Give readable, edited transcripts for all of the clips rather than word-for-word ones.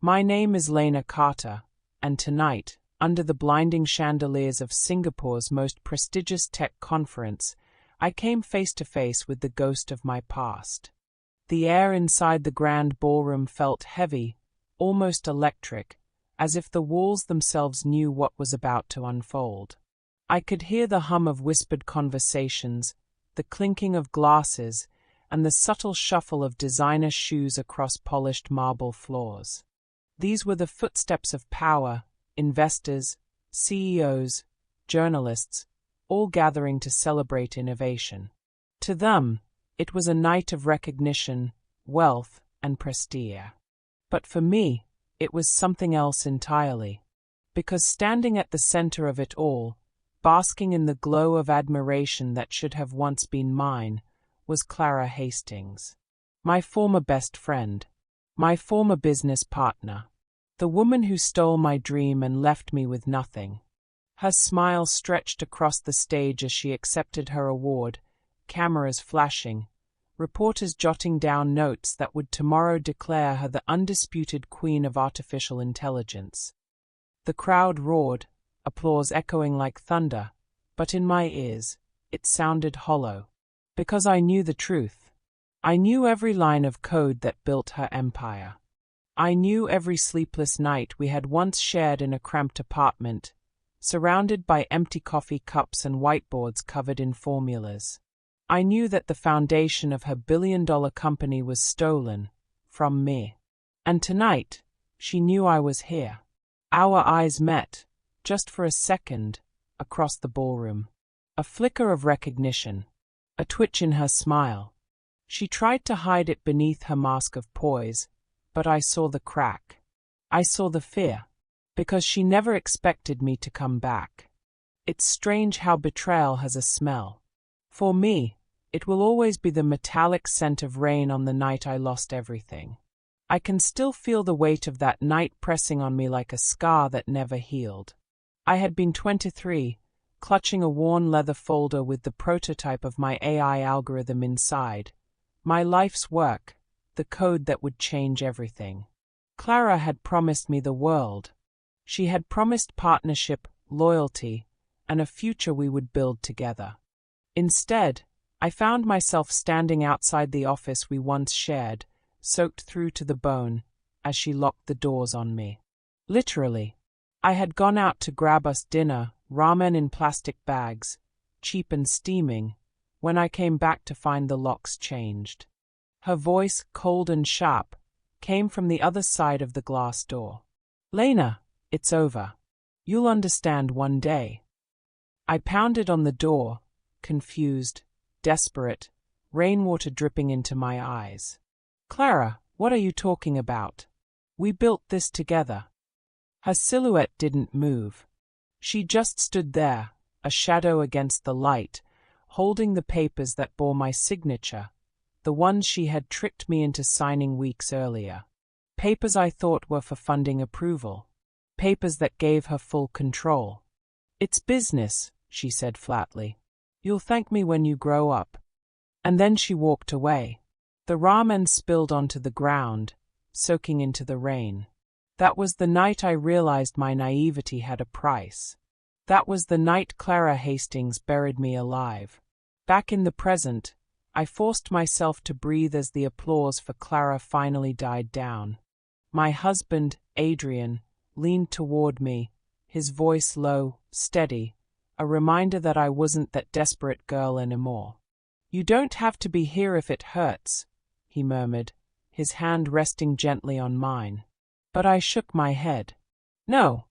My name is Lena Carter, and tonight, under the blinding chandeliers of Singapore's most prestigious tech conference, I came face to face with the ghost of my past. The air inside the grand ballroom felt heavy, almost electric, as if the walls themselves knew what was about to unfold. I could hear the hum of whispered conversations, the clinking of glasses, and the subtle shuffle of designer shoes across polished marble floors. These were the footsteps of power, investors, CEOs, journalists, all gathering to celebrate innovation. To them, it was a night of recognition, wealth, and prestige. But for me, it was something else entirely. Because standing at the center of it all, basking in the glow of admiration that should have once been mine, was Clara Hastings. My former best friend. My former business partner. The woman who stole my dream and left me with nothing. Her smile stretched across the stage as she accepted her award, cameras flashing, reporters jotting down notes that would tomorrow declare her the undisputed queen of artificial intelligence. The crowd roared, applause echoing like thunder, but in my ears, it sounded hollow. Because I knew the truth. I knew every line of code that built her empire. I knew every sleepless night we had once shared in a cramped apartment, surrounded by empty coffee cups and whiteboards covered in formulas. I knew that the foundation of her billion-dollar company was stolen from me. And tonight, she knew I was here. Our eyes met, just for a second, across the ballroom. A flicker of recognition, a twitch in her smile. She tried to hide it beneath her mask of poise, but I saw the crack. I saw the fear, because she never expected me to come back. It's strange how betrayal has a smell. For me, it will always be the metallic scent of rain on the night I lost everything. I can still feel the weight of that night pressing on me like a scar that never healed. I had been 23, clutching a worn leather folder with the prototype of my AI algorithm inside. My life's work, the code that would change everything. Clara had promised me the world. She had promised partnership, loyalty, and a future we would build together. Instead, I found myself standing outside the office we once shared, soaked through to the bone, as she locked the doors on me. Literally. I had gone out to grab us dinner, ramen in plastic bags, cheap and steaming, when I came back to find the locks changed. Her voice, cold and sharp, came from the other side of the glass door. Lena, it's over. You'll understand one day. I pounded on the door, confused, desperate, rainwater dripping into my eyes. Clara, what are you talking about? We built this together. Her silhouette didn't move. She just stood there, a shadow against the light, holding the papers that bore my signature, the ones she had tricked me into signing weeks earlier. Papers I thought were for funding approval. Papers that gave her full control. It's business, she said flatly. You'll thank me when you grow up. And then she walked away. The ramen spilled onto the ground, soaking into the rain. That was the night I realized my naivety had a price. That was the night Clara Hastings buried me alive. Back in the present, I forced myself to breathe as the applause for Clara finally died down. My husband, Adrian, leaned toward me, his voice low, steady, a reminder that I wasn't that desperate girl anymore. You don't have to be here if it hurts, he murmured, his hand resting gently on mine. But I shook my head. No,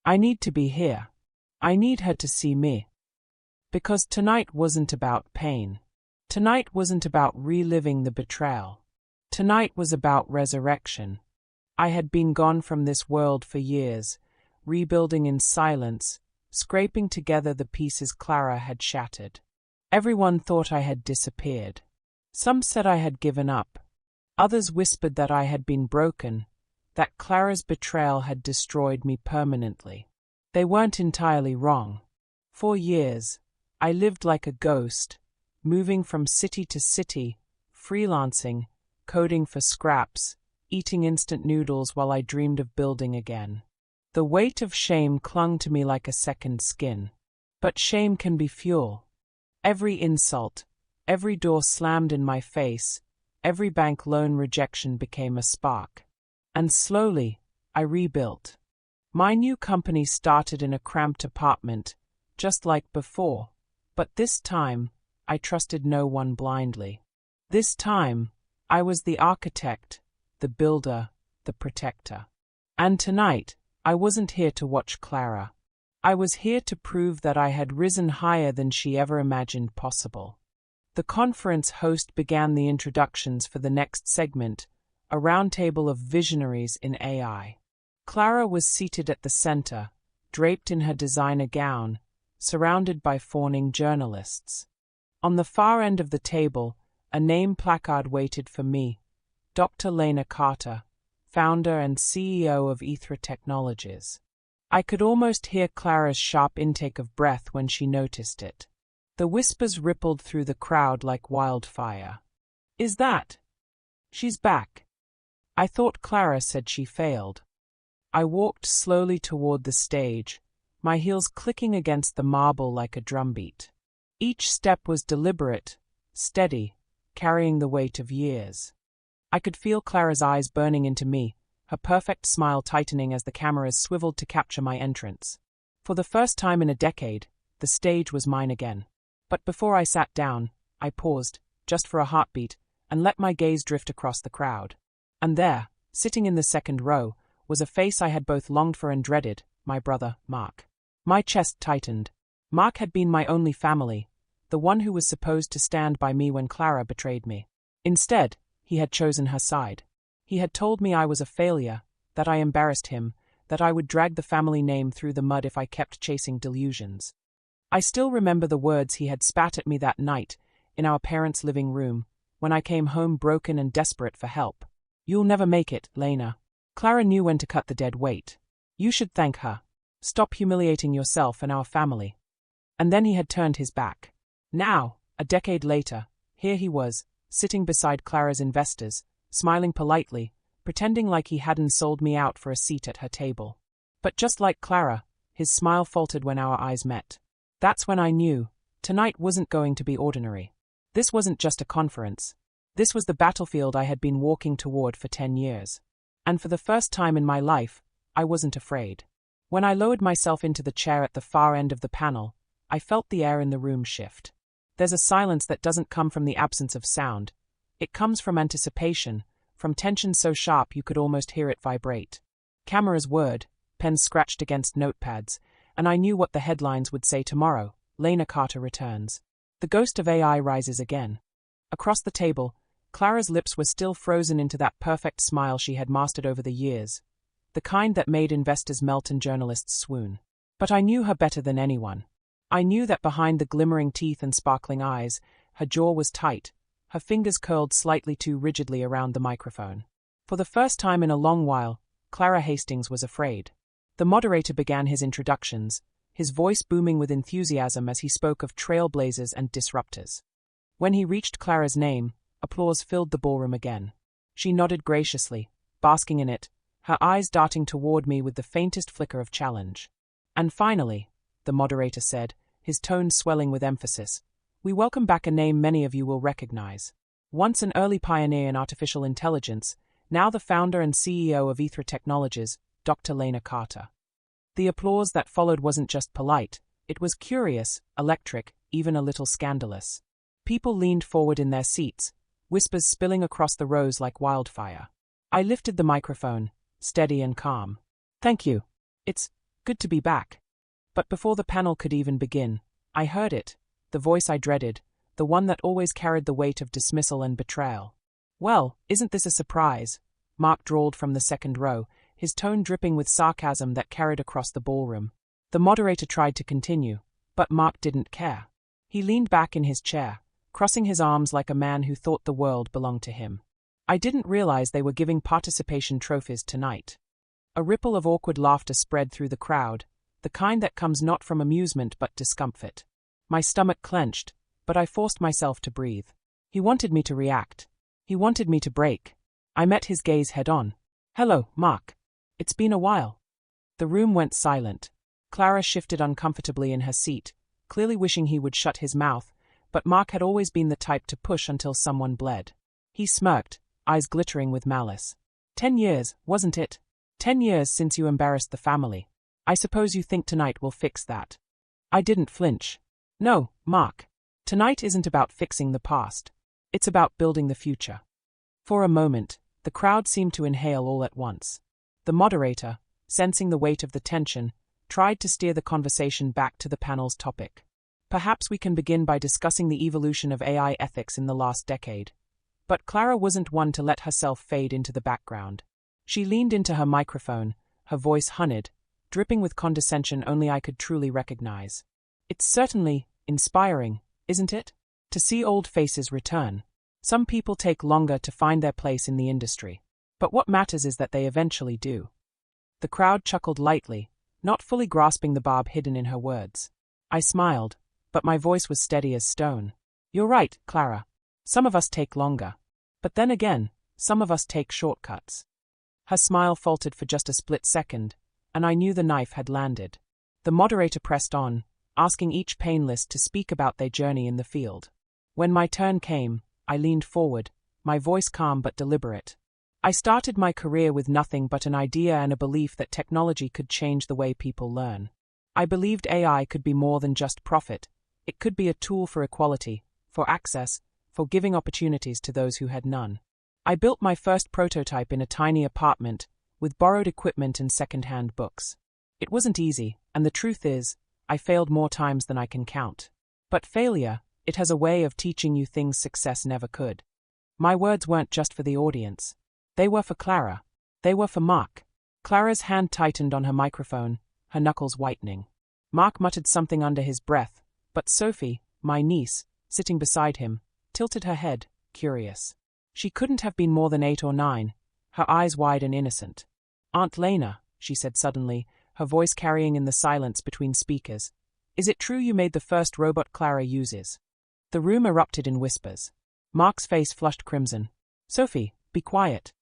I need to be here. I need her to see me. Because tonight wasn't about pain. Tonight wasn't about reliving the betrayal. Tonight was about resurrection. I had been gone from this world for years, rebuilding in silence, scraping together the pieces Clara had shattered. Everyone thought I had disappeared. Some said I had given up. Others whispered that I had been broken, that Clara's betrayal had destroyed me permanently. They weren't entirely wrong. For years, I lived like a ghost, moving from city to city, freelancing, coding for scraps, eating instant noodles while I dreamed of building again. The weight of shame clung to me like a second skin. But shame can be fuel. Every insult, every door slammed in my face, every bank loan rejection became a spark. And slowly, I rebuilt. My new company started in a cramped apartment, just like before, but this time, I trusted no one blindly. This time, I was the architect, the builder, the protector. And tonight, I wasn't here to watch Clara. I was here to prove that I had risen higher than she ever imagined possible. The conference host began the introductions for the next segment, a roundtable of visionaries in AI. Clara was seated at the center, draped in her designer gown, surrounded by fawning journalists. On the far end of the table, a name placard waited for me, Dr. Lena Carter, founder and CEO of Ethra Technologies. I could almost hear Clara's sharp intake of breath when she noticed it. The whispers rippled through the crowd like wildfire. "Is that? She's back." I thought Clara said she failed. I walked slowly toward the stage, my heels clicking against the marble like a drumbeat. Each step was deliberate, steady, carrying the weight of years. I could feel Clara's eyes burning into me, her perfect smile tightening as the cameras swiveled to capture my entrance. For the first time in a decade, the stage was mine again. But before I sat down, I paused, just for a heartbeat, and let my gaze drift across the crowd. And there, sitting in the second row, was a face I had both longed for and dreaded, my brother, Mark. My chest tightened. Mark had been my only family, the one who was supposed to stand by me when Clara betrayed me. Instead, he had chosen her side. He had told me I was a failure, that I embarrassed him, that I would drag the family name through the mud if I kept chasing delusions. I still remember the words he had spat at me that night, in our parents' living room, when I came home broken and desperate for help. "You'll never make it, Lena." Clara knew when to cut the dead weight. "You should thank her. Stop humiliating yourself and our family." And then he had turned his back. Now, a decade later, here he was, sitting beside Clara's investors, smiling politely, pretending like he hadn't sold me out for a seat at her table. But just like Clara, his smile faltered when our eyes met. That's when I knew, tonight wasn't going to be ordinary. This wasn't just a conference. This was the battlefield I had been walking toward for 10 years. And for the first time in my life, I wasn't afraid. When I lowered myself into the chair at the far end of the panel, I felt the air in the room shift. There's a silence that doesn't come from the absence of sound. It comes from anticipation, from tension so sharp you could almost hear it vibrate. Cameras whirred, pens scratched against notepads, and I knew what the headlines would say tomorrow. Lena Carter returns. The ghost of AI rises again. Across the table, Clara's lips were still frozen into that perfect smile she had mastered over the years, the kind that made investors melt and journalists swoon. But I knew her better than anyone. I knew that behind the glimmering teeth and sparkling eyes, her jaw was tight, her fingers curled slightly too rigidly around the microphone. For the first time in a long while, Clara Hastings was afraid. The moderator began his introductions, his voice booming with enthusiasm as he spoke of trailblazers and disruptors. When he reached Clara's name, applause filled the ballroom again. She nodded graciously, basking in it, her eyes darting toward me with the faintest flicker of challenge. And finally, the moderator said, his tone swelling with emphasis, "We welcome back a name many of you will recognize. Once an early pioneer in artificial intelligence, now the founder and CEO of Ethra Technologies, Dr. Lena Carter." The applause that followed wasn't just polite, it was curious, electric, even a little scandalous. People leaned forward in their seats, whispers spilling across the rows like wildfire. I lifted the microphone, steady and calm. "Thank you. It's good to be back." But before the panel could even begin, I heard it, the voice I dreaded, the one that always carried the weight of dismissal and betrayal. "Well, isn't this a surprise?" Mark drawled from the second row, his tone dripping with sarcasm that carried across the ballroom. The moderator tried to continue, but Mark didn't care. He leaned back in his chair, crossing his arms like a man who thought the world belonged to him. I didn't realize they were giving participation trophies tonight. A ripple of awkward laughter spread through the crowd, the kind that comes not from amusement but discomfort. My stomach clenched, but I forced myself to breathe. He wanted me to react. He wanted me to break. I met his gaze head-on. "Hello, Mark. It's been a while." The room went silent. Clara shifted uncomfortably in her seat, clearly wishing he would shut his mouth, but Mark had always been the type to push until someone bled. He smirked, eyes glittering with malice. 10 years, wasn't it? 10 years since you embarrassed the family. I suppose you think tonight will fix that. I didn't flinch. No, Mark. Tonight isn't about fixing the past. It's about building the future. For a moment, the crowd seemed to inhale all at once. The moderator, sensing the weight of the tension, tried to steer the conversation back to the panel's topic. Perhaps we can begin by discussing the evolution of AI ethics in the last decade. But Clara wasn't one to let herself fade into the background. She leaned into her microphone, her voice honeyed, dripping with condescension only I could truly recognize. It's certainly inspiring, isn't it? To see old faces return. Some people take longer to find their place in the industry. But what matters is that they eventually do. The crowd chuckled lightly, not fully grasping the barb hidden in her words. I smiled, but my voice was steady as stone. You're right, Clara. Some of us take longer. But then again, some of us take shortcuts. Her smile faltered for just a split second, and I knew the knife had landed. The moderator pressed on, asking each panelist to speak about their journey in the field. When my turn came, I leaned forward, my voice calm but deliberate. I started my career with nothing but an idea and a belief that technology could change the way people learn. I believed AI could be more than just profit. It could be a tool for equality, for access, for giving opportunities to those who had none. I built my first prototype in a tiny apartment, with borrowed equipment and second-hand books. It wasn't easy, and the truth is, I failed more times than I can count. But failure, it has a way of teaching you things success never could. My words weren't just for the audience. They were for Clara. They were for Mark. Clara's hand tightened on her microphone, her knuckles whitening. Mark muttered something under his breath, but Sophie, my niece, sitting beside him, tilted her head, curious. She couldn't have been more than 8 or 9, her eyes wide and innocent. "Aunt Lena," she said suddenly, her voice carrying in the silence between speakers, "is it true you made the first robot Clara uses?" The room erupted in whispers. Mark's face flushed crimson. "Sophie, be quiet."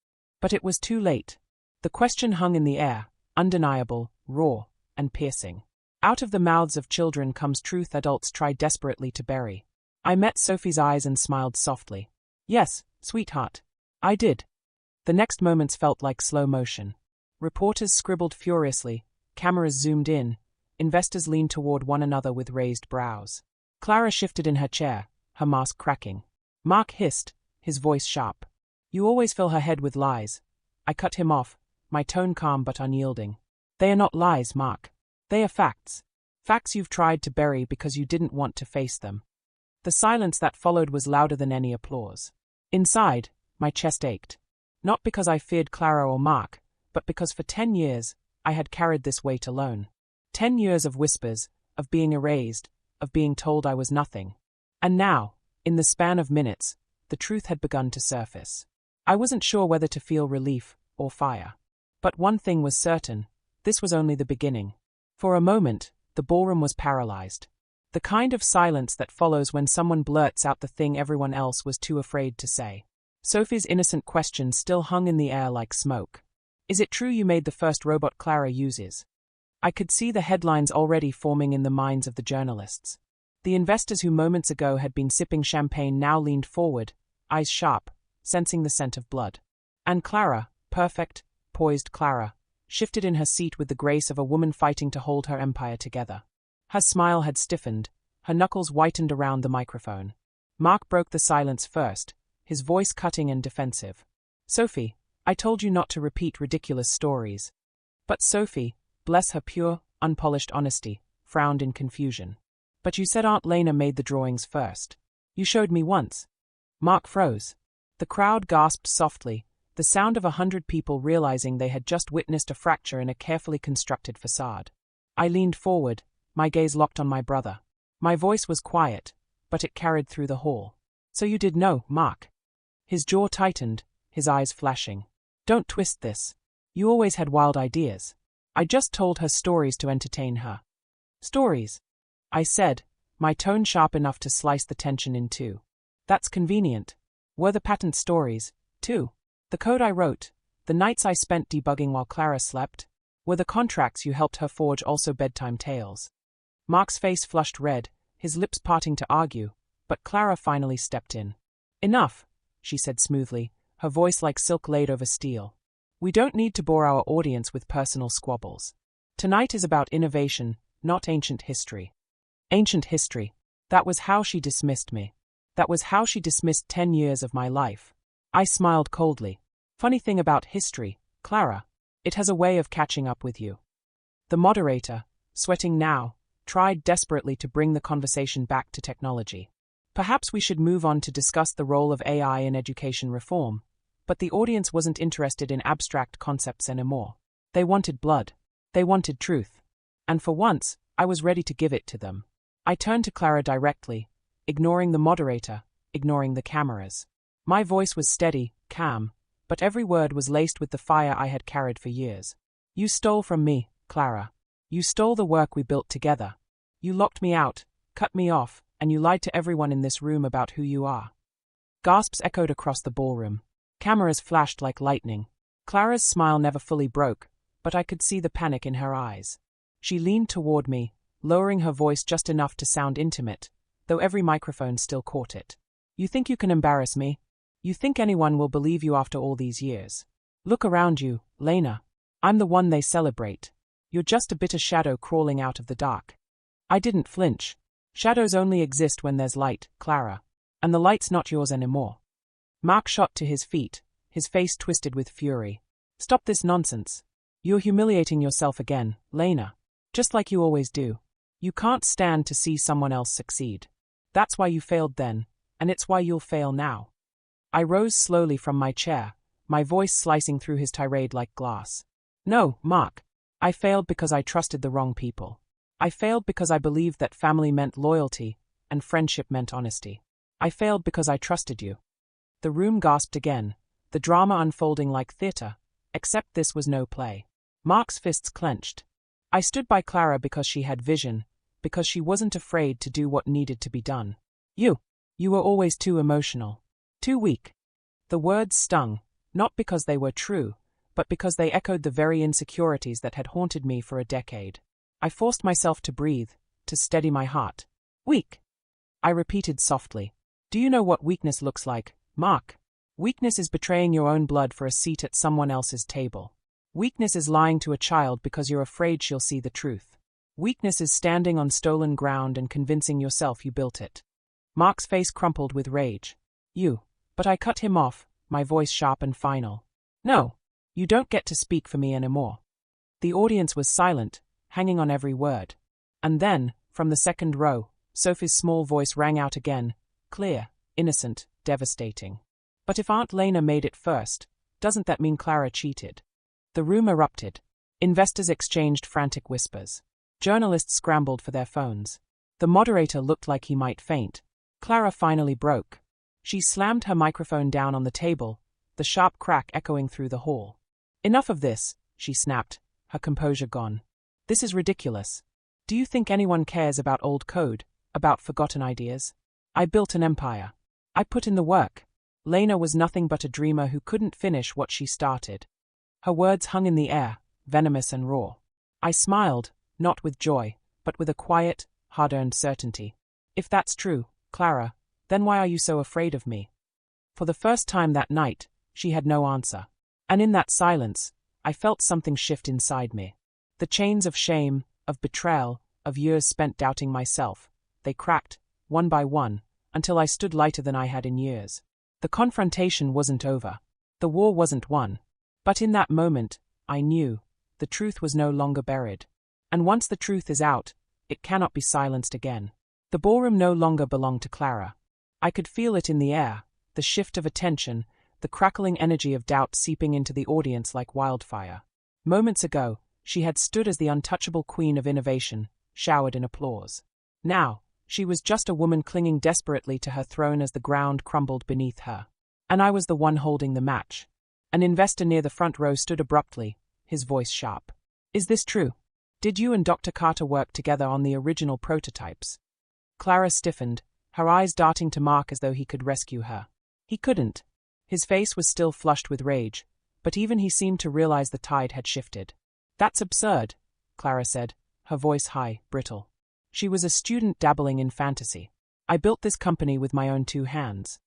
But it was too late. The question hung in the air, undeniable, raw, and piercing. Out of the mouths of children comes truth adults try desperately to bury. I met Sophie's eyes and smiled softly. "Yes, sweetheart. I did." The next moments felt like slow motion. Reporters scribbled furiously, cameras zoomed in, investors leaned toward one another with raised brows. Clara shifted in her chair, her mask cracking. Mark hissed, his voice sharp. "You always fill her head with lies." I cut him off, my tone calm but unyielding. "They are not lies, Mark. They are facts. Facts you've tried to bury because you didn't want to face them." The silence that followed was louder than any applause. Inside, my chest ached. Not because I feared Clara or Mark, but because for 10 years, I had carried this weight alone. 10 years of whispers, of being erased, of being told I was nothing. And now, in the span of minutes, the truth had begun to surface. I wasn't sure whether to feel relief or fire. But one thing was certain, this was only the beginning. For a moment, the ballroom was paralyzed. The kind of silence that follows when someone blurts out the thing everyone else was too afraid to say. Sophie's innocent question still hung in the air like smoke. "Is it true you made the first robot Clara uses?" I could see the headlines already forming in the minds of the journalists. The investors who moments ago had been sipping champagne now leaned forward, eyes sharp, sensing the scent of blood. And Clara, perfect, poised Clara, shifted in her seat with the grace of a woman fighting to hold her empire together. Her smile had stiffened, her knuckles whitened around the microphone. Mark broke the silence first, his voice cutting and defensive. "Sophie, I told you not to repeat ridiculous stories." But Sophie, bless her pure, unpolished honesty, frowned in confusion. "But you said Aunt Lena made the drawings first. You showed me once." Mark froze. The crowd gasped softly, the sound of 100 people realizing they had just witnessed a fracture in a carefully constructed facade. I leaned forward, my gaze locked on my brother. My voice was quiet, but it carried through the hall. "So you did know, Mark?" His jaw tightened, his eyes flashing. "Don't twist this. You always had wild ideas." "I just told her stories to entertain her." "Stories?" I said, my tone sharp enough to slice the tension in two. "That's convenient. Were the patent stories, too?" The code I wrote, the nights I spent debugging while Clara slept, were the contracts you helped her forge, also bedtime tales. Mark's face flushed red, his lips parting to argue, but Clara finally stepped in. Enough, she said smoothly, her voice like silk laid over steel. We don't need to bore our audience with personal squabbles. Tonight is about innovation, not ancient history. Ancient history. That was how she dismissed me. That was how she dismissed 10 years of my life. I smiled coldly. Funny thing about history, Clara, it has a way of catching up with you. The moderator, sweating now, tried desperately to bring the conversation back to technology. Perhaps we should move on to discuss the role of AI in education reform, but the audience wasn't interested in abstract concepts anymore. They wanted blood. They wanted truth. And for once, I was ready to give it to them. I turned to Clara directly, ignoring the moderator, ignoring the cameras. My voice was steady, calm, but every word was laced with the fire I had carried for years. You stole from me, Clara. You stole the work we built together. You locked me out, cut me off, and you lied to everyone in this room about who you are. Gasps echoed across the ballroom. Cameras flashed like lightning. Clara's smile never fully broke, but I could see the panic in her eyes. She leaned toward me, lowering her voice just enough to sound intimate, though every microphone still caught it. You think you can embarrass me? You think anyone will believe you after all these years? Look around you, Lena. I'm the one they celebrate. You're just a bitter shadow crawling out of the dark. I didn't flinch. Shadows only exist when there's light, Clara. And the light's not yours anymore. Mark shot to his feet, his face twisted with fury. Stop this nonsense. You're humiliating yourself again, Lena. Just like you always do. You can't stand to see someone else succeed. That's why you failed then, and it's why you'll fail now. I rose slowly from my chair, my voice slicing through his tirade like glass. No, Mark. I failed because I trusted the wrong people. I failed because I believed that family meant loyalty, and friendship meant honesty. I failed because I trusted you. The room gasped again, the drama unfolding like theater, except this was no play. Mark's fists clenched. I stood by Clara because she had vision, because she wasn't afraid to do what needed to be done. You were always too emotional. Too weak. The words stung, not because they were true, but because they echoed the very insecurities that had haunted me for a decade. I forced myself to breathe, to steady my heart. Weak. I repeated softly. Do you know what weakness looks like, Mark? Weakness is betraying your own blood for a seat at someone else's table. Weakness is lying to a child because you're afraid she'll see the truth. Weakness is standing on stolen ground and convincing yourself you built it. Mark's face crumpled with rage. But I cut him off, my voice sharp and final. No, you don't get to speak for me anymore. The audience was silent, hanging on every word. And then, from the second row, Sophie's small voice rang out again, clear, innocent, devastating. But if Aunt Lena made it first, doesn't that mean Clara cheated? The room erupted. Investors exchanged frantic whispers. Journalists scrambled for their phones. The moderator looked like he might faint. Clara finally broke. She slammed her microphone down on the table, the sharp crack echoing through the hall. Enough of this, she snapped, her composure gone. This is ridiculous. Do you think anyone cares about old code, about forgotten ideas? I built an empire. I put in the work. Lena was nothing but a dreamer who couldn't finish what she started. Her words hung in the air, venomous and raw. I smiled, not with joy, but with a quiet, hard-earned certainty. If that's true, Clara, then why are you so afraid of me? For the first time that night, she had no answer. And in that silence, I felt something shift inside me. The chains of shame, of betrayal, of years spent doubting myself, they cracked, one by one, until I stood lighter than I had in years. The confrontation wasn't over. The war wasn't won. But in that moment, I knew, the truth was no longer buried. And once the truth is out, it cannot be silenced again. The ballroom no longer belonged to Clara. I could feel it in the air, the shift of attention, the crackling energy of doubt seeping into the audience like wildfire. Moments ago, she had stood as the untouchable queen of innovation, showered in applause. Now, she was just a woman clinging desperately to her throne as the ground crumbled beneath her. And I was the one holding the match. An investor near the front row stood abruptly, his voice sharp. Is this true? Did you and Dr. Carter work together on the original prototypes? Clara stiffened, her eyes darting to Mark as though he could rescue her. He couldn't. His face was still flushed with rage, but even he seemed to realize the tide had shifted. "That's absurd," Clara said, her voice high, brittle. She was a student dabbling in fantasy. "I built this company with my own 2 hands."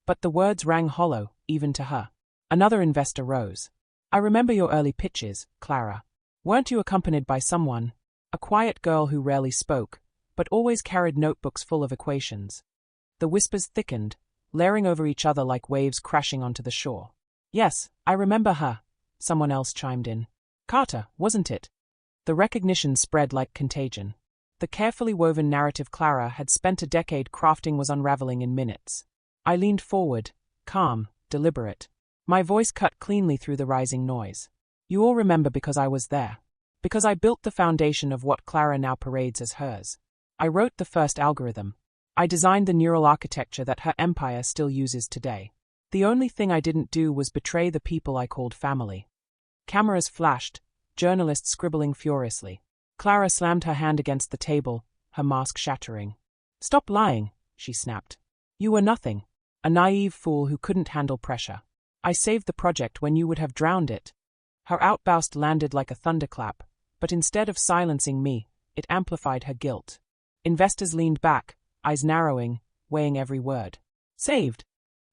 But the words rang hollow, even to her. Another investor rose. "I remember your early pitches, Clara. Weren't you accompanied by someone? A quiet girl who rarely spoke, but always carried notebooks full of equations." The whispers thickened, layering over each other like waves crashing onto the shore. "Yes, I remember her," someone else chimed in. "Carter, wasn't it?" The recognition spread like contagion. The carefully woven narrative Clara had spent a decade crafting was unraveling in minutes. I leaned forward, calm, deliberate. My voice cut cleanly through the rising noise. "You all remember because I was there. Because I built the foundation of what Clara now parades as hers. I wrote the first algorithm. I designed the neural architecture that her empire still uses today. The only thing I didn't do was betray the people I called family." Cameras flashed, journalists scribbling furiously. Clara slammed her hand against the table, her mask shattering. "Stop lying," she snapped. "You were nothing. A naive fool who couldn't handle pressure. I saved the project when you would have drowned it." Her outburst landed like a thunderclap, but instead of silencing me, it amplified her guilt. Investors leaned back, eyes narrowing, weighing every word. "Saved,"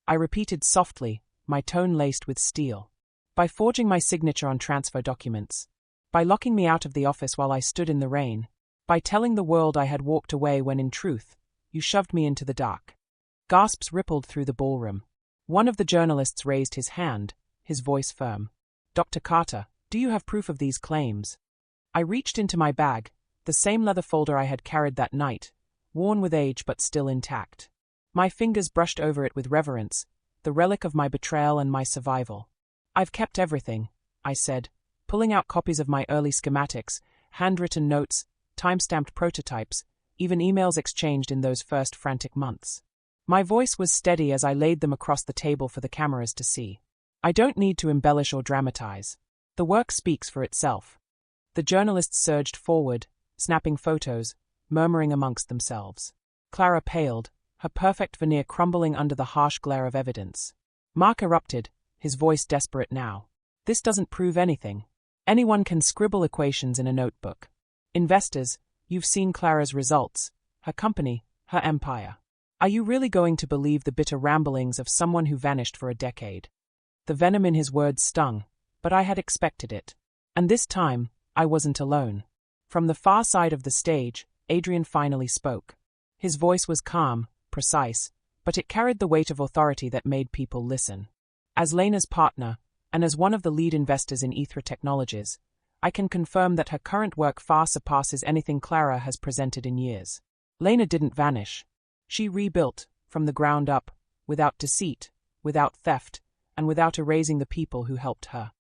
I repeated softly, my tone laced with steel. "By forging my signature on transfer documents. By locking me out of the office while I stood in the rain. By telling the world I had walked away when in truth, you shoved me into the dark." Gasps rippled through the ballroom. One of the journalists raised his hand, his voice firm. "Dr. Carter, do you have proof of these claims?" I reached into my bag, the same leather folder I had carried that night, worn with age but still intact. My fingers brushed over it with reverence, the relic of my betrayal and my survival. "I've kept everything," I said, pulling out copies of my early schematics, handwritten notes, time-stamped prototypes, even emails exchanged in those first frantic months. My voice was steady as I laid them across the table for the cameras to see. "I don't need to embellish or dramatize. The work speaks for itself." The journalists surged forward, snapping photos, murmuring amongst themselves. Clara paled, her perfect veneer crumbling under the harsh glare of evidence. Mark erupted, his voice desperate now. "This doesn't prove anything. Anyone can scribble equations in a notebook. Investors, you've seen Clara's results, her company, her empire. Are you really going to believe the bitter ramblings of someone who vanished for a decade?" The venom in his words stung, but I had expected it. And this time, I wasn't alone. From the far side of the stage, Adrian finally spoke. His voice was calm, precise, but it carried the weight of authority that made people listen. "As Lena's partner, and as one of the lead investors in Ethra Technologies, I can confirm that her current work far surpasses anything Clara has presented in years. Lena didn't vanish. She rebuilt, from the ground up, without deceit, without theft, and without erasing the people who helped her."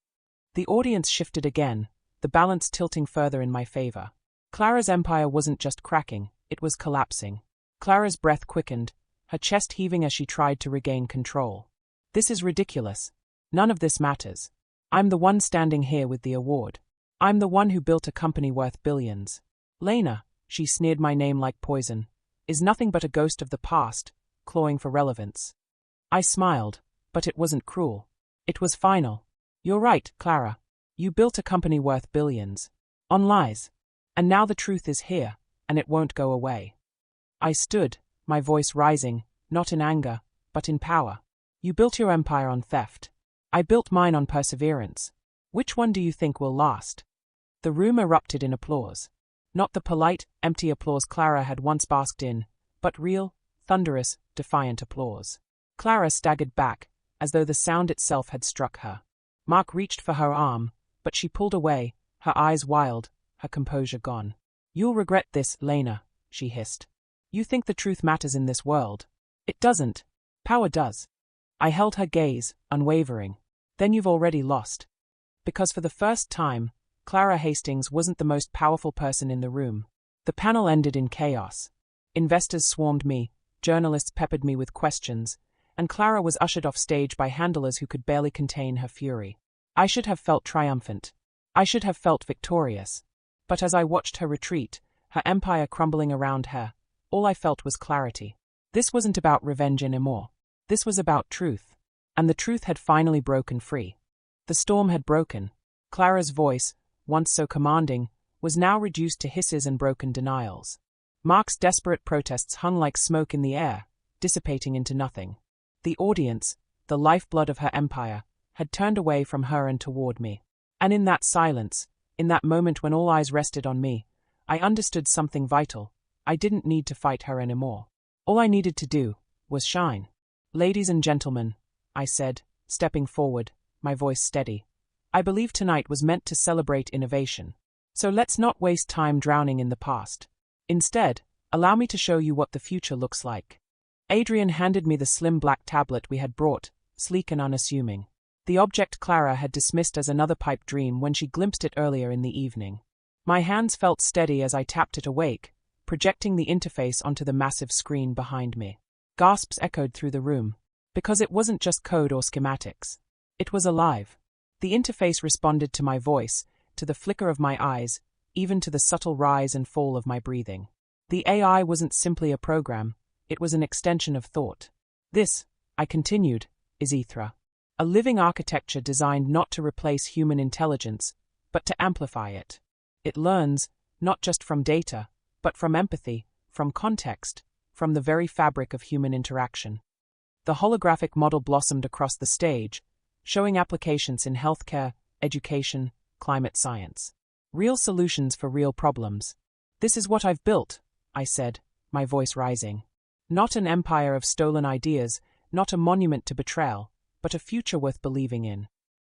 The audience shifted again, the balance tilting further in my favor. Clara's empire wasn't just cracking, it was collapsing. Clara's breath quickened, her chest heaving as she tried to regain control. "This is ridiculous. None of this matters. I'm the one standing here with the award. I'm the one who built a company worth billions. Lena," she sneered my name like poison, "is nothing but a ghost of the past, clawing for relevance." I smiled, but it wasn't cruel. It was final. "You're right, Clara. You built a company worth billions. On lies. And now the truth is here, and it won't go away." I stood, my voice rising, not in anger, but in power. "You built your empire on theft. I built mine on perseverance. Which one do you think will last?" The room erupted in applause. Not the polite, empty applause Clara had once basked in, but real, thunderous, defiant applause. Clara staggered back, as though the sound itself had struck her. Mark reached for her arm, but she pulled away, her eyes wild, her composure gone. "You'll regret this, Lena," she hissed. "You think the truth matters in this world. It doesn't. Power does." I held her gaze, unwavering. "Then you've already lost." Because for the first time, Clara Hastings wasn't the most powerful person in the room. The panel ended in chaos. Investors swarmed me, journalists peppered me with questions, and Clara was ushered off stage by handlers who could barely contain her fury. I should have felt triumphant. I should have felt victorious. But as I watched her retreat, her empire crumbling around her, all I felt was clarity. This wasn't about revenge anymore. This was about truth. And the truth had finally broken free. The storm had broken. Clara's voice, once so commanding, was now reduced to hisses and broken denials. Mark's desperate protests hung like smoke in the air, dissipating into nothing. The audience, the lifeblood of her empire, had turned away from her and toward me. And in that silence, in that moment when all eyes rested on me, I understood something vital. I didn't need to fight her anymore. All I needed to do was shine. "Ladies and gentlemen," I said, stepping forward, my voice steady, "I believe tonight was meant to celebrate innovation. So let's not waste time drowning in the past. Instead, allow me to show you what the future looks like." Adrian handed me the slim black tablet we had brought, sleek and unassuming. The object Clara had dismissed as another pipe dream when she glimpsed it earlier in the evening. My hands felt steady as I tapped it awake, projecting the interface onto the massive screen behind me. Gasps echoed through the room, because it wasn't just code or schematics. It was alive. The interface responded to my voice, to the flicker of my eyes, even to the subtle rise and fall of my breathing. The AI wasn't simply a program, it was an extension of thought. "This," I continued, "is Ethra. A living architecture designed not to replace human intelligence, but to amplify it. It learns, not just from data, but from empathy, from context, from the very fabric of human interaction." The holographic model blossomed across the stage, showing applications in healthcare, education, climate science. Real solutions for real problems. "This is what I've built," I said, my voice rising. "Not an empire of stolen ideas, not a monument to betrayal, but a future worth believing in."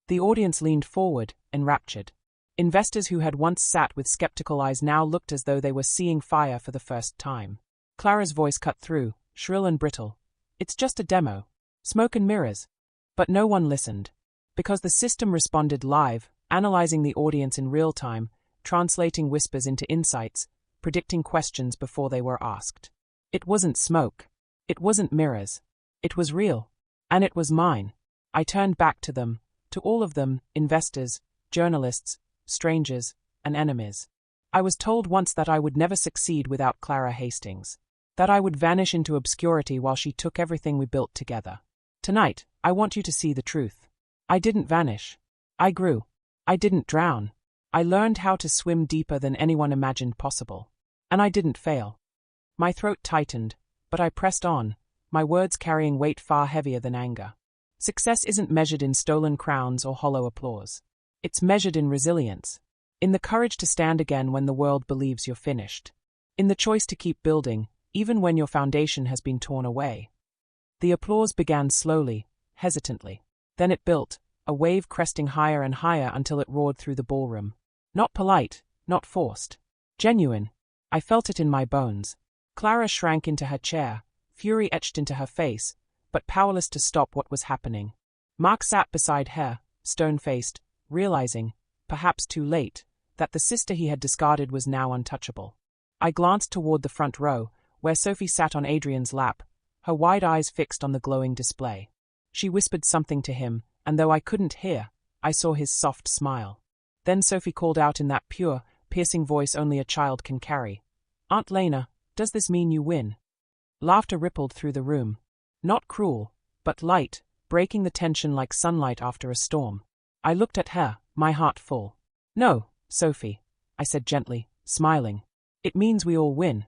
The audience leaned forward, enraptured. Investors who had once sat with skeptical eyes now looked as though they were seeing fire for the first time. Clara's voice cut through, shrill and brittle. "It's just a demo. Smoke and mirrors." But no one listened. Because the system responded live, analyzing the audience in real time, translating whispers into insights, predicting questions before they were asked. It wasn't smoke. It wasn't mirrors. It was real. And it was mine. I turned back to them, to all of them, investors, journalists, strangers, and enemies. I was told once that I would never succeed without Clara Hastings. That I would vanish into obscurity while she took everything we built together. Tonight, I want you to see the truth. I didn't vanish. I grew. I didn't drown. I learned how to swim deeper than anyone imagined possible. And I didn't fail. My throat tightened, but I pressed on, my words carrying weight far heavier than anger. Success isn't measured in stolen crowns or hollow applause. It's measured in resilience. In the courage to stand again when the world believes you're finished. In the choice to keep building, even when your foundation has been torn away. The applause began slowly, hesitantly. Then it built, a wave cresting higher and higher until it roared through the ballroom. Not polite, not forced. Genuine. I felt it in my bones. Clara shrank into her chair, fury etched into her face, but powerless to stop what was happening. Mark sat beside her, stone-faced, realizing, perhaps too late, that the sister he had discarded was now untouchable. I glanced toward the front row, where Sophie sat on Adrian's lap, her wide eyes fixed on the glowing display. She whispered something to him, and though I couldn't hear, I saw his soft smile. Then Sophie called out in that pure, piercing voice only a child can carry. "Aunt Lena, does this mean you win?" Laughter rippled through the room. Not cruel, but light, breaking the tension like sunlight after a storm. I looked at her, my heart full. "No, Sophie," I said gently, smiling. "It means we all win."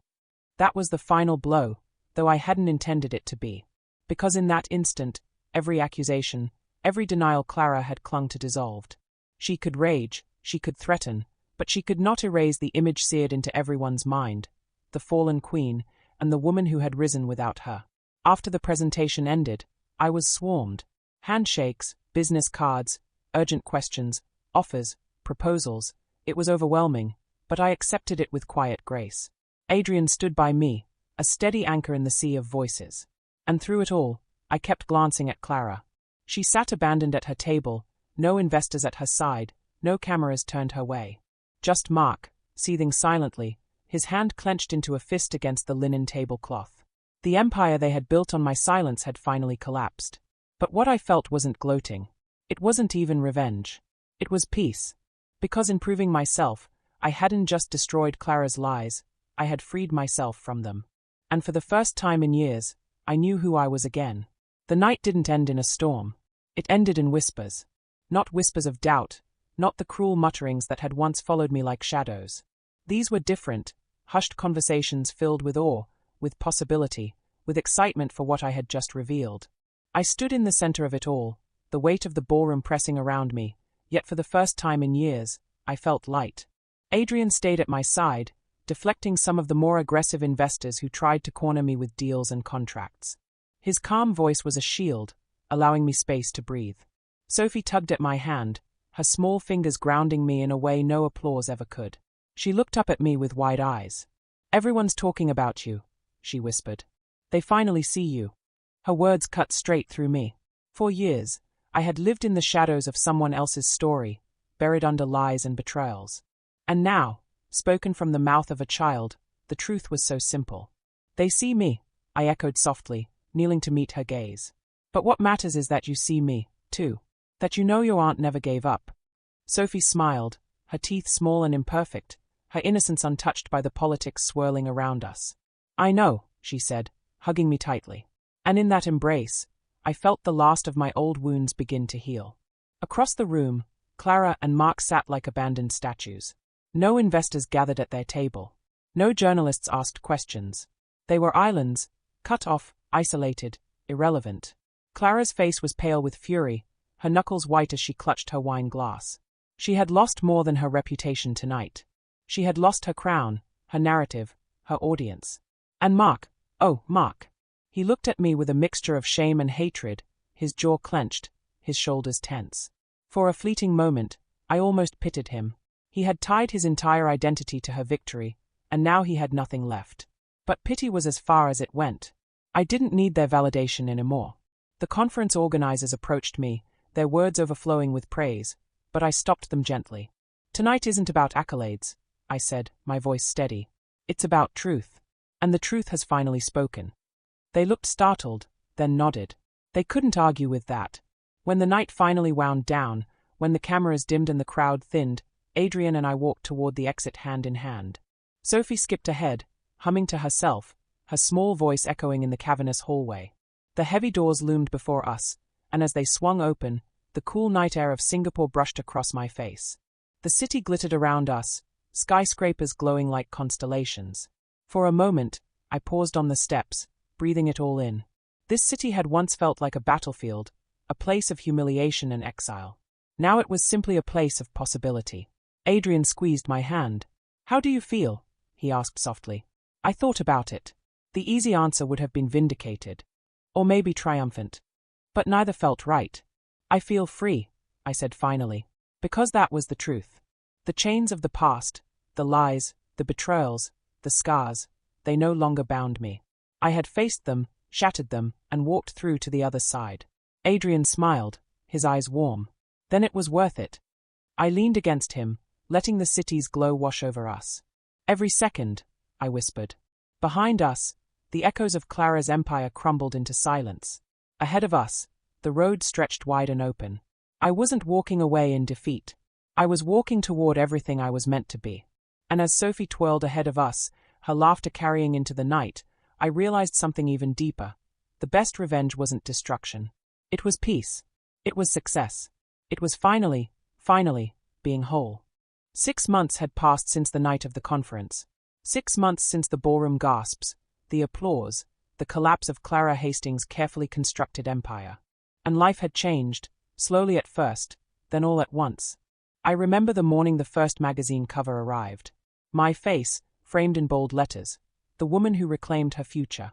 That was the final blow, though I hadn't intended it to be. Because in that instant, every accusation, every denial Clara had clung to dissolved. She could rage, she could threaten, but she could not erase the image seared into everyone's mind, the fallen queen, and the woman who had risen without her. After the presentation ended, I was swarmed. Handshakes, business cards, urgent questions, offers, proposals. It was overwhelming, but I accepted it with quiet grace. Adrian stood by me, a steady anchor in the sea of voices. And through it all, I kept glancing at Clara. She sat abandoned at her table, no investors at her side, no cameras turned her way. Just Mark, seething silently, his hand clenched into a fist against the linen tablecloth. The empire they had built on my silence had finally collapsed. But what I felt wasn't gloating. It wasn't even revenge. It was peace. Because in proving myself, I hadn't just destroyed Clara's lies, I had freed myself from them. And for the first time in years, I knew who I was again. The night didn't end in a storm. It ended in whispers. Not whispers of doubt, not the cruel mutterings that had once followed me like shadows. These were different, hushed conversations filled with awe, with possibility, with excitement for what I had just revealed. I stood in the center of it all, the weight of the ballroom pressing around me, yet for the first time in years, I felt light. Adrian stayed at my side, deflecting some of the more aggressive investors who tried to corner me with deals and contracts. His calm voice was a shield, allowing me space to breathe. Sophie tugged at my hand, her small fingers grounding me in a way no applause ever could. She looked up at me with wide eyes. "Everyone's talking about you," she whispered. "They finally see you." Her words cut straight through me. For years, I had lived in the shadows of someone else's story, buried under lies and betrayals. And now, spoken from the mouth of a child, the truth was so simple. "They see me," I echoed softly, kneeling to meet her gaze. "But what matters is that you see me, too. That you know your aunt never gave up." Sophie smiled, her teeth small and imperfect, her innocence untouched by the politics swirling around us. "I know," she said, hugging me tightly. And in that embrace, I felt the last of my old wounds begin to heal. Across the room, Clara and Mark sat like abandoned statues. No investors gathered at their table. No journalists asked questions. They were islands, cut off, isolated, irrelevant. Clara's face was pale with fury, her knuckles white as she clutched her wine glass. She had lost more than her reputation tonight. She had lost her crown, her narrative, her audience. And Mark, oh, Mark. He looked at me with a mixture of shame and hatred, his jaw clenched, his shoulders tense. For a fleeting moment, I almost pitied him. He had tied his entire identity to her victory, and now he had nothing left. But pity was as far as it went. I didn't need their validation anymore. The conference organizers approached me, their words overflowing with praise, but I stopped them gently. "Tonight isn't about accolades," I said, my voice steady. "It's about truth. And the truth has finally spoken." They looked startled, then nodded. They couldn't argue with that. When the night finally wound down, when the cameras dimmed and the crowd thinned, Adrian and I walked toward the exit hand in hand. Sophie skipped ahead, humming to herself, her small voice echoing in the cavernous hallway. The heavy doors loomed before us, and as they swung open, the cool night air of Singapore brushed across my face. The city glittered around us, skyscrapers glowing like constellations. For a moment, I paused on the steps, breathing it all in. This city had once felt like a battlefield, a place of humiliation and exile. Now it was simply a place of possibility. Adrian squeezed my hand. "How do you feel?" he asked softly. I thought about it. The easy answer would have been vindicated. Or maybe triumphant. But neither felt right. "I feel free," I said finally. Because that was the truth. The chains of the past, the lies, the betrayals, the scars, they no longer bound me. I had faced them, shattered them, and walked through to the other side. Adrian smiled, his eyes warm. Then it was worth it. I leaned against him, letting the city's glow wash over us. "Every second," I whispered. Behind us, the echoes of Clara's empire crumbled into silence. Ahead of us, the road stretched wide and open. I wasn't walking away in defeat. I was walking toward everything I was meant to be. And as Sophie twirled ahead of us, her laughter carrying into the night, I realized something even deeper. The best revenge wasn't destruction. It was peace. It was success. It was finally, being whole. 6 months had passed since the night of the conference. 6 months since the ballroom gasps, the applause, the collapse of Clara Hastings' carefully constructed empire. And life had changed, slowly at first, then all at once. I remember the morning the first magazine cover arrived. My face, framed in bold letters. The woman who reclaimed her future.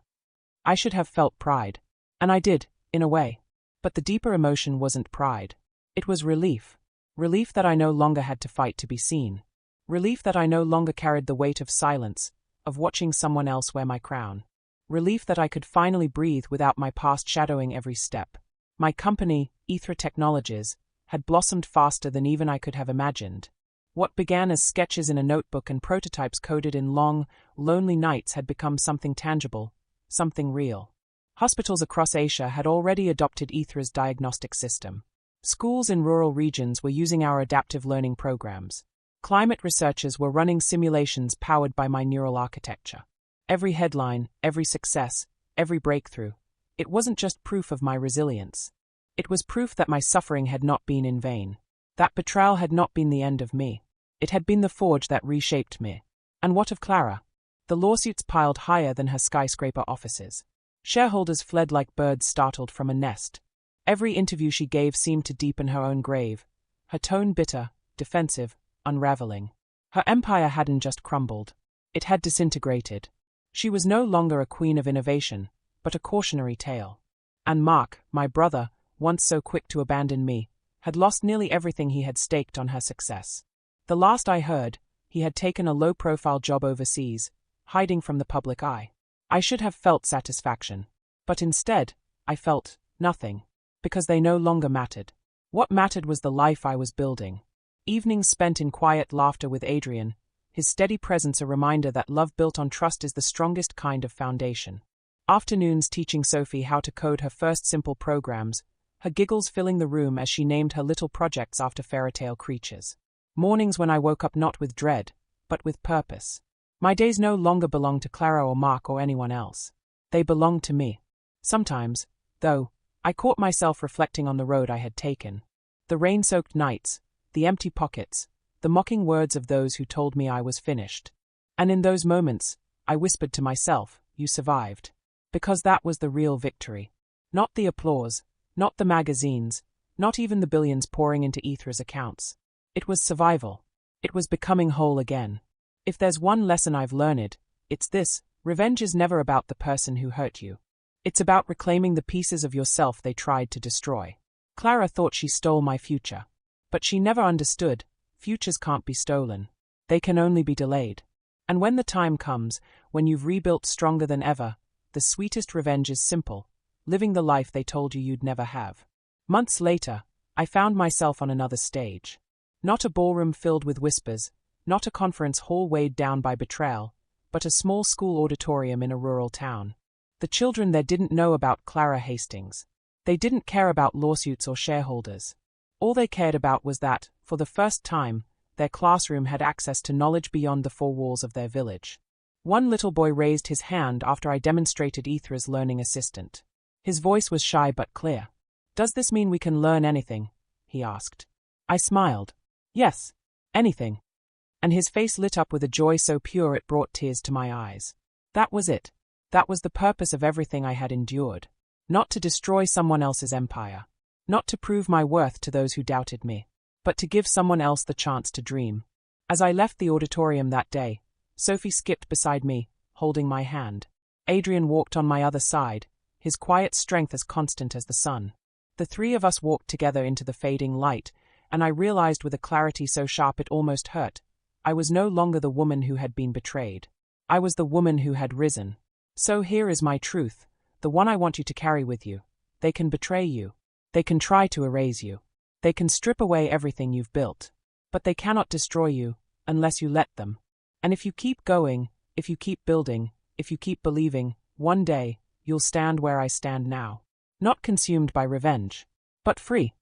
I should have felt pride. And I did, in a way. But the deeper emotion wasn't pride. It was relief. Relief that I no longer had to fight to be seen. Relief that I no longer carried the weight of silence, of watching someone else wear my crown. Relief that I could finally breathe without my past shadowing every step. My company, Ethra Technologies, had blossomed faster than even I could have imagined. What began as sketches in a notebook and prototypes coded in long, lonely nights had become something tangible, something real. Hospitals across Asia had already adopted Ethra's diagnostic system. Schools in rural regions were using our adaptive learning programs. Climate researchers were running simulations powered by my neural architecture. Every headline, every success, every breakthrough, it wasn't just proof of my resilience. It was proof that my suffering had not been in vain. That betrayal had not been the end of me. It had been the forge that reshaped me. And what of Clara? The lawsuits piled higher than her skyscraper offices. Shareholders fled like birds startled from a nest. Every interview she gave seemed to deepen her own grave, her tone bitter, defensive, unraveling. Her empire hadn't just crumbled. It had disintegrated. She was no longer a queen of innovation, but a cautionary tale. And Mark, my brother, once so quick to abandon me, had lost nearly everything he had staked on her success. The last I heard, he had taken a low-profile job overseas, hiding from the public eye. I should have felt satisfaction. But instead, I felt nothing, because they no longer mattered. What mattered was the life I was building. Evenings spent in quiet laughter with Adrian, his steady presence a reminder that love built on trust is the strongest kind of foundation. Afternoons teaching Sophie how to code her first simple programs, her giggles filling the room as she named her little projects after fairy-tale creatures. Mornings when I woke up not with dread, but with purpose. My days no longer belonged to Clara or Mark or anyone else. They belonged to me. Sometimes, though, I caught myself reflecting on the road I had taken. The rain-soaked nights, the empty pockets, the mocking words of those who told me I was finished. And in those moments, I whispered to myself, "You survived." Because that was the real victory. Not the applause, not the magazines, not even the billions pouring into Ethra's accounts. It was survival. It was becoming whole again. If there's one lesson I've learned, it's this: revenge is never about the person who hurt you. It's about reclaiming the pieces of yourself they tried to destroy. Clara thought she stole my future. But she never understood. Futures can't be stolen. They can only be delayed. And when the time comes, when you've rebuilt stronger than ever, the sweetest revenge is simple: living the life they told you you'd never have. Months later, I found myself on another stage. Not a ballroom filled with whispers, not a conference hall weighed down by betrayal, but a small school auditorium in a rural town. The children there didn't know about Clara Hastings. They didn't care about lawsuits or shareholders. All they cared about was that, for the first time, their classroom had access to knowledge beyond the four walls of their village. One little boy raised his hand after I demonstrated Ethra's learning assistant. His voice was shy but clear. "Does this mean we can learn anything?" he asked. I smiled. "Yes, anything." And his face lit up with a joy so pure it brought tears to my eyes. That was it. That was the purpose of everything I had endured. Not to destroy someone else's empire. Not to prove my worth to those who doubted me. But to give someone else the chance to dream. As I left the auditorium that day, Sophie skipped beside me, holding my hand. Adrian walked on my other side, his quiet strength as constant as the sun. The three of us walked together into the fading light, and I realized with a clarity so sharp it almost hurt, I was no longer the woman who had been betrayed. I was the woman who had risen. So here is my truth, the one I want you to carry with you. They can betray you. They can try to erase you. They can strip away everything you've built. But they cannot destroy you, unless you let them. And if you keep going, if you keep building, if you keep believing, one day, you'll stand where I stand now. Not consumed by revenge, but free.